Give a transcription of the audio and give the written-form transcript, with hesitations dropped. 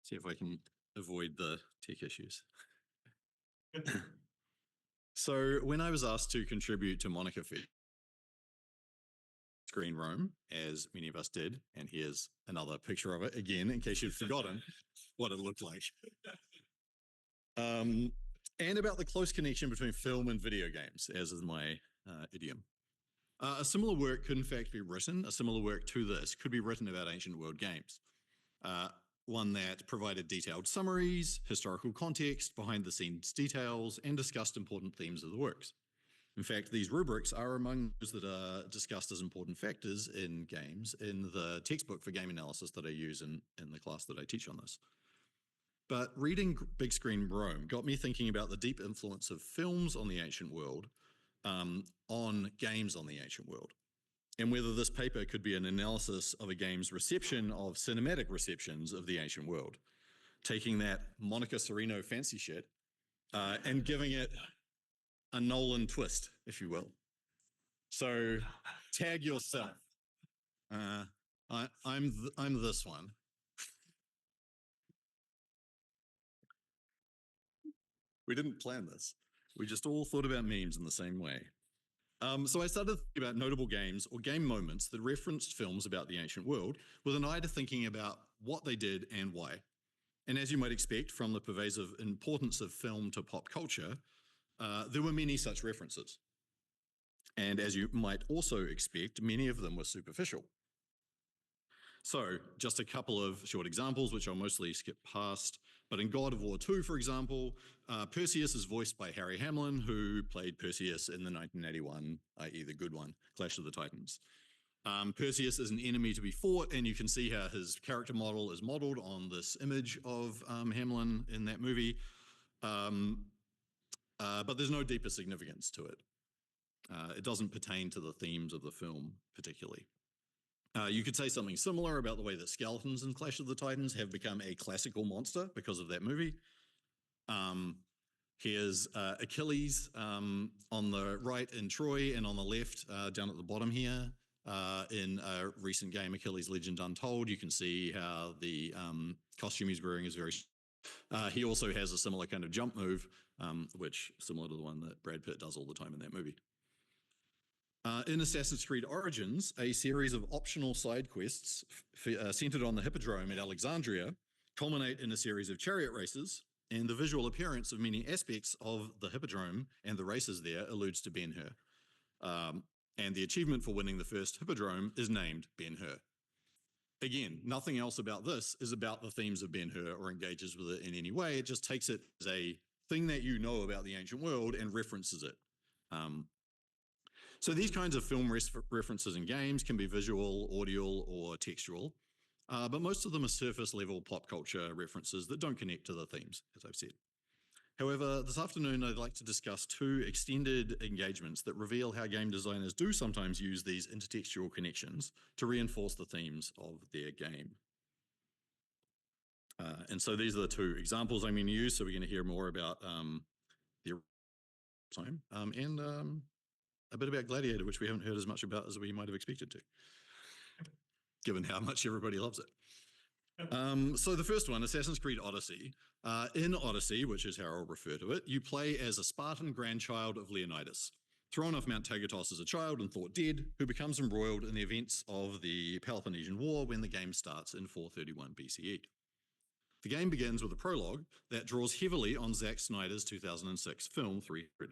See if I can avoid the tech issues. So when I was asked to contribute to Monica Screen Roam, as many of us did, and here's another picture of it again, in case you'd forgotten what it looked like. And about the close connection between film and video games, as is my idiom. A similar work could in fact be written, a similar work to this could be written about ancient world games. One that provided detailed summaries, historical context, behind the scenes details, and discussed important themes of the works. In fact, these rubrics are among those that are discussed as important factors in games in the textbook for game analysis that I use in the class that I teach on this. But reading Big Screen Rome got me thinking about the deep influence of films on the ancient world on games on the ancient world, and whether this paper could be an analysis of a game's reception of cinematic receptions of the ancient world, taking that Monica Cyrino fancy shit and giving it a Nolan twist, if you will. So tag yourself. I'm this one. We didn't plan this. We just all thought about memes in the same way. So I started thinking about notable games or game moments that referenced films about the ancient world with an eye to thinking about what they did and why. And as you might expect from the pervasive importance of film to pop culture, there were many such references. And as you might also expect, many of them were superficial. So just a couple of short examples, which I'll mostly skip past. But in God of War 2, for example, Perseus is voiced by Harry Hamlin, who played Perseus in the 1981, i.e. the good one, Clash of the Titans. Perseus is an enemy to be fought, and you can see how his character model is modeled on this image of Hamlin in that movie. But there's no deeper significance to it. It doesn't pertain to the themes of the film particularly. You could say something similar about the way that skeletons in Clash of the Titans have become a classical monster because of that movie. Here's Achilles on the right in Troy, and on the left down at the bottom here in a recent game, Achilles Legend Untold. You can see how the costume he's wearing is very... he also has a similar kind of jump move, which is similar to the one that Brad Pitt does all the time in that movie. In Assassin's Creed Origins, a series of optional side quests centered on the Hippodrome at Alexandria culminate in a series of chariot races, and the visual appearance of many aspects of the Hippodrome and the races there alludes to Ben-Hur. And the achievement for winning the first Hippodrome is named Ben-Hur. Again, nothing else about this is about the themes of Ben-Hur or engages with it in any way. It just takes it as a thing that you know about the ancient world and references it. So these kinds of film references in games can be visual, audio, or textual, but most of them are surface level pop culture references that don't connect to the themes, as I've said. However, this afternoon I'd like to discuss two extended engagements that reveal how game designers do sometimes use these intertextual connections to reinforce the themes of their game. And so these are the two examples I'm going to use, so we're going to hear more about the time and a bit about Gladiator, which we haven't heard as much about as we might have expected to, given how much everybody loves it. So the first one, Assassin's Creed Odyssey. In Odyssey, which is how I'll refer to it, you play as a Spartan grandchild of Leonidas, thrown off Mount Tagatos as a child and thought dead, who becomes embroiled in the events of the Peloponnesian War when the game starts in 431 BCE. The game begins with a prologue that draws heavily on Zack Snyder's 2006 film 300.